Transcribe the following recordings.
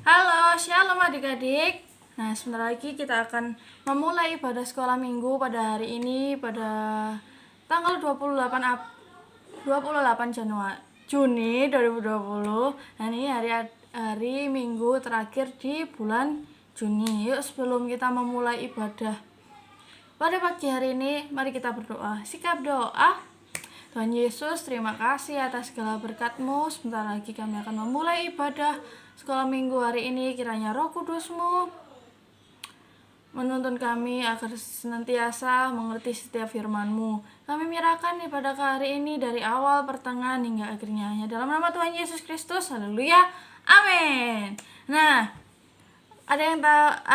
Halo, shalom adik-adik. Nah, sebentar lagi kita akan memulai ibadah sekolah minggu pada hari ini pada tanggal 28 Juni 2020. Nah, ini hari Minggu terakhir di bulan Juni. Yuk, sebelum kita memulai ibadah pada pagi hari ini, mari kita berdoa. Sikap doa. Tuhan Yesus, terima kasih atas segala berkat-Mu. Sebentar lagi kami akan memulai ibadah sekolah minggu hari ini. Kiranya Roh Kudus-Mu menuntun kami agar senantiasa mengerti setiap firman-Mu. Kami menyerahkan ibadah hari ini dari awal, pertengahan, hingga akhirnya. Hanya dalam nama Tuhan Yesus Kristus. Haleluya. Amin. Nah, ada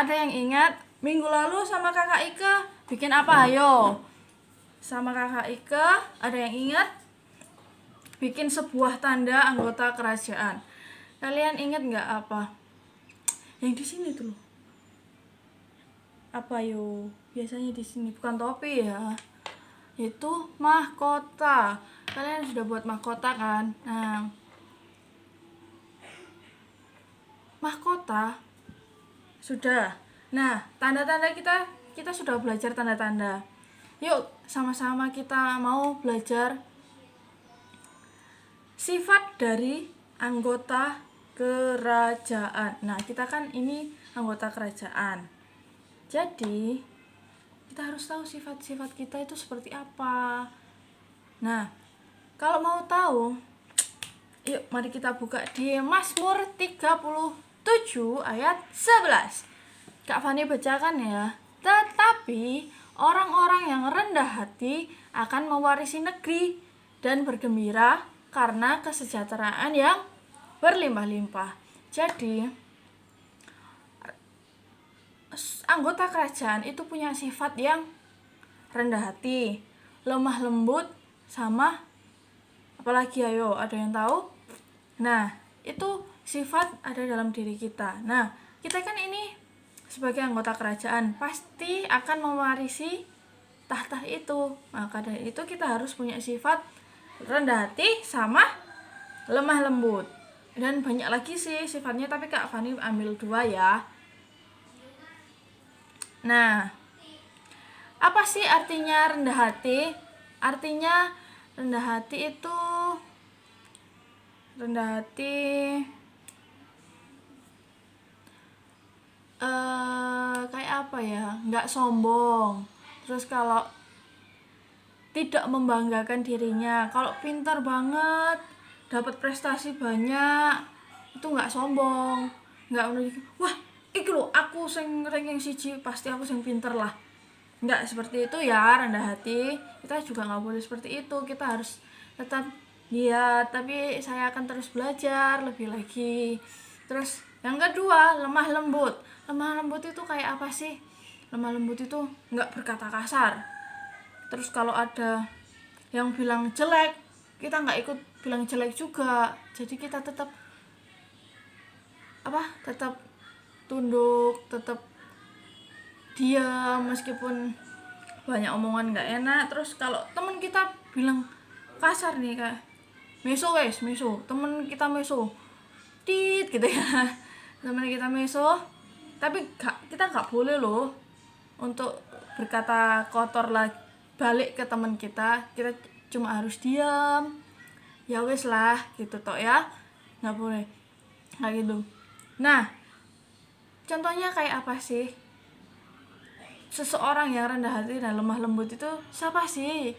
yang ingat minggu lalu sama kakak Ike bikin apa? Ayo. Sama kakak Ike, ada yang ingat? Bikin sebuah tanda anggota kerajaan. Kalian ingat nggak apa? Yang di sini tuh loh. Apa yo? Biasanya di sini bukan topi ya. Itu mahkota. Kalian sudah buat mahkota kan? Nah, mahkota sudah. Nah, tanda-tanda kita sudah belajar tanda-tanda. Yuk, sama-sama kita mau belajar sifat dari anggota kerajaan. Nah, kita kan ini anggota kerajaan. Jadi, kita harus tahu sifat-sifat kita itu seperti apa. Nah, kalau mau tahu, yuk mari kita buka di Mazmur 37 ayat 11. Kak Fani bacakan ya. Tetapi orang-orang yang rendah hati akan mewarisi negeri dan bergembira karena kesejahteraan yang berlimpah-limpah. Jadi, anggota kerajaan itu punya sifat yang rendah hati, lemah lembut, sama apalagi ayo, ada yang tahu? Nah, itu sifat ada dalam diri kita. Nah, kita kan ini sebagai anggota kerajaan pasti akan mewarisi tahta itu. Maka dari itu kita harus punya sifat rendah hati sama lemah lembut. Dan banyak lagi sih sifatnya, tapi Kak Fani ambil 2 ya. Nah, apa sih artinya rendah hati? Artinya rendah hati itu kayak apa ya, nggak sombong, terus kalau tidak membanggakan dirinya, kalau pintar banget dapat prestasi banyak itu nggak sombong, nggak menunjukkan wah iki lho aku sing ranking 1 pasti aku sing pinter lah, nggak seperti itu ya. Rendah hati kita juga nggak boleh seperti itu, kita harus tetap lihat tapi saya akan terus belajar lebih lagi. Terus yang kedua, lemah lembut. Lemah lembut itu kayak apa sih? Lemah lembut itu nggak berkata kasar. Terus kalau ada yang bilang jelek, kita nggak ikut bilang jelek juga. Jadi kita tetap tunduk, tetap diam meskipun banyak omongan nggak enak. Terus kalau teman kita bilang kasar nih, kayak meso, temen kita meso tit gitu ya, temen kita meso, tapi kita nggak boleh loh untuk berkata kotor lagi balik ke teman kita cuma harus diam, ya wes lah gitu toh ya, nggak boleh kayak gitu. Nah, contohnya kayak apa sih seseorang yang rendah hati dan lemah lembut itu siapa sih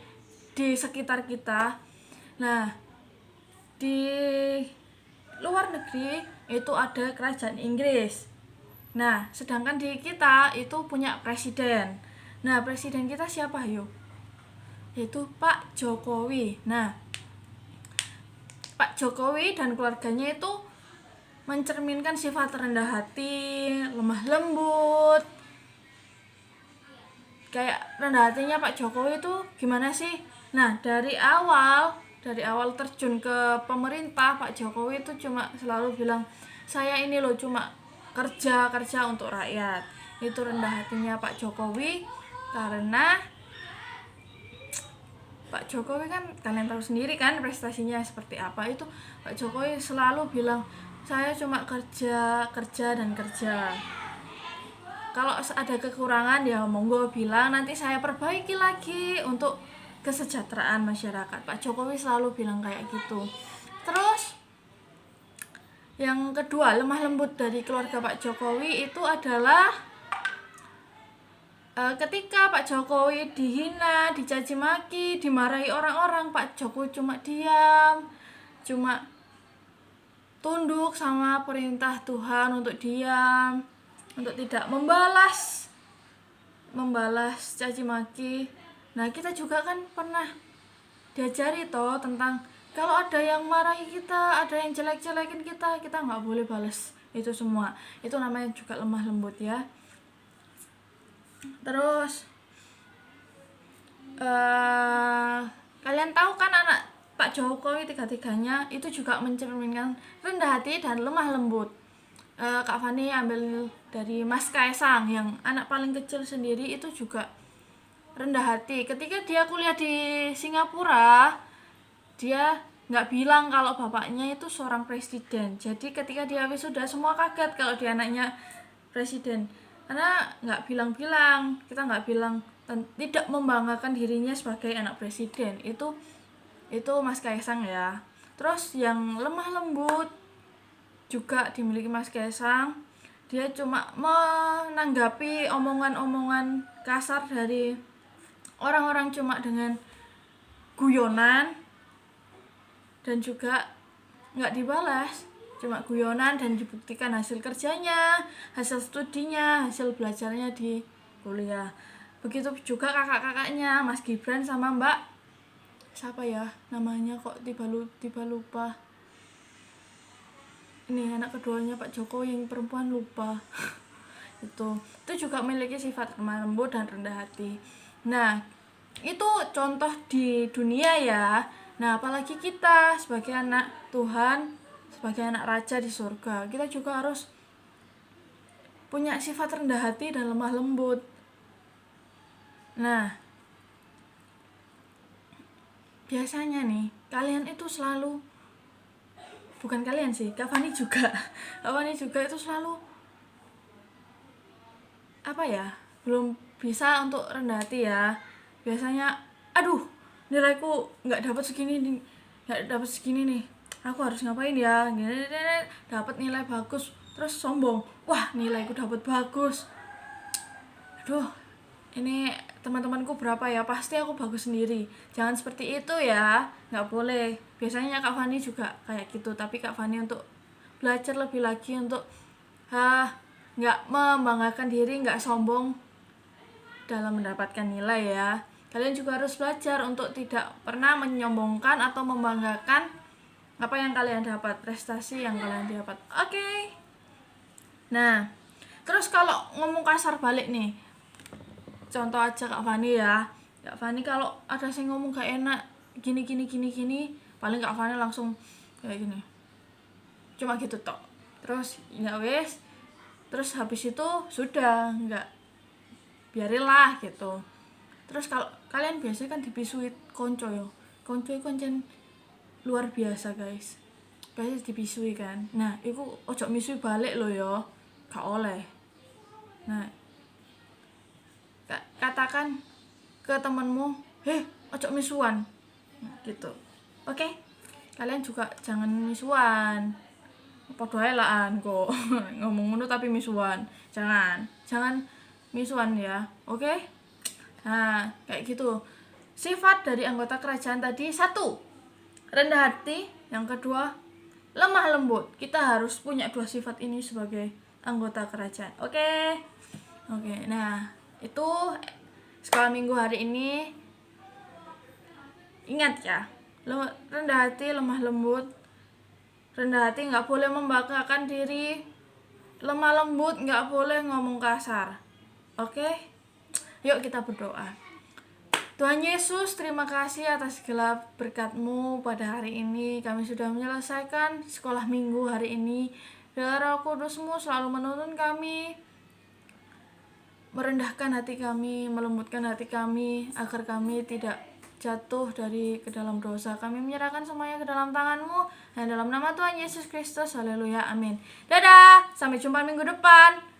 di sekitar kita? Nah, di luar negeri itu ada kerajaan Inggris. Nah, sedangkan di kita itu punya presiden. Nah, presiden kita siapa yuk? Yaitu Pak Jokowi. Nah, Pak Jokowi dan keluarganya itu mencerminkan sifat rendah hati, lemah lembut. Kayak rendah hatinya Pak Jokowi itu gimana sih? Nah, dari awal terjun ke pemerintah, Pak Jokowi itu cuma selalu bilang, saya ini loh cuma kerja untuk rakyat. Itu rendah hatinya Pak Jokowi, karena Pak Jokowi kan kalian tahu sendiri kan prestasinya seperti apa. Itu Pak Jokowi selalu bilang, saya cuma kerja dan kerja. Kalau ada kekurangan ya monggo bilang, nanti saya perbaiki lagi untuk kesejahteraan masyarakat. Pak Jokowi selalu bilang kayak gitu. Terus yang kedua, lemah lembut dari keluarga Pak Jokowi itu adalah ketika Pak Jokowi dihina, dicaci maki, dimarahi orang-orang, Pak Jokowi cuma diam, cuma tunduk sama perintah Tuhan untuk diam, untuk tidak membalas caci maki. Nah, kita juga kan pernah diajari toh tentang kalau ada yang marahi kita, ada yang jelek-jelekin kita nggak boleh balas itu semua. Itu namanya juga lemah lembut ya. Terus kalian tahu kan anak Pak Jokowi tiga-tiganya itu juga mencerminkan rendah hati dan lemah lembut. Kak Fani ambil dari Mas Kaisang yang anak paling kecil sendiri itu juga rendah hati. Ketika dia kuliah di Singapura, dia nggak bilang kalau bapaknya itu seorang presiden. Jadi ketika dia wisuda semua kaget kalau dia anaknya presiden. Karena nggak bilang-bilang, kita nggak bilang, tidak membanggakan dirinya sebagai anak presiden. Itu Mas Kaisang ya. Terus yang lemah lembut juga dimiliki Mas Kaisang. Dia cuma menanggapi omongan-omongan kasar dari orang-orang cuma dengan guyonan dan juga nggak dibalas, cuma guyonan dan dibuktikan hasil kerjanya, hasil studinya, hasil belajarnya di kuliah. Begitu juga kakak-kakaknya Mas Gibran sama Mbak siapa ya namanya, kok tiba lupa. Ini anak keduanya Pak Jokowi yang perempuan, lupa. itu juga memiliki sifat lemah lembut dan rendah hati. Nah, itu contoh di dunia ya. Nah, apalagi kita sebagai anak Tuhan, sebagai anak raja di surga, kita juga harus punya sifat rendah hati dan lemah lembut. Nah, biasanya nih kalian itu selalu, bukan kalian sih, Kak Fani juga itu selalu apa ya, belum bisa untuk rendah hati ya. Biasanya aduh, nilaiku nggak dapat segini nih, aku harus ngapain ya, dapat nilai bagus terus sombong, wah nilaiku dapat bagus, aduh ini teman-temanku berapa ya, pasti aku bagus sendiri. Jangan seperti itu ya, nggak boleh. Biasanya Kak Fani juga kayak gitu, tapi Kak Fani untuk belajar lebih lagi untuk nggak membanggakan diri, nggak sombong dalam mendapatkan nilai ya. Kalian juga harus belajar untuk tidak pernah menyombongkan atau membanggakan apa yang kalian dapat, prestasi yang kalian dapat. Oke. Nah, terus kalau ngomong kasar balik nih, contoh aja Kak Fani ya. Kak Fani kalau ada yang ngomong gak enak, gini, paling Kak Fani langsung kayak gini. Cuma gitu tok. Terus ya wes. Terus habis itu sudah, enggak, biarilah gitu. Terus kalau kalian biasanya kan dipisui konco yo. Konco luar biasa guys. Biasanya dipisui kan. Nah, itu ojo misui balik lo yo. Gak oleh. Nah, katakan ke temanmu, ojo misuan, gitu. Oke? Kalian juga jangan misuan. Padha ae laan kok ngomong ngono tapi misuan. Jangan misuan ya. Oke? Nah, kayak gitu. Sifat dari anggota kerajaan tadi, 1, rendah hati, yang kedua, lemah lembut. Kita harus punya 2 sifat ini sebagai anggota kerajaan. Oke? Nah, itu sekolah minggu hari ini. Ingat ya, rendah hati, lemah lembut. Rendah hati nggak boleh membanggakan diri, lemah lembut nggak boleh ngomong kasar. Oke? Yuk kita berdoa. Tuhan Yesus, terima kasih atas segala berkat-Mu pada hari ini. Kami sudah menyelesaikan sekolah minggu hari ini. Biar Roh Kudus-Mu selalu menuntun kami, merendahkan hati kami, melembutkan hati kami, agar kami tidak jatuh ke dalam dosa. Kami menyerahkan semuanya ke dalam tangan-Mu, dan dalam nama Tuhan Yesus Kristus, haleluya, amin. Dadah, sampai jumpa minggu depan.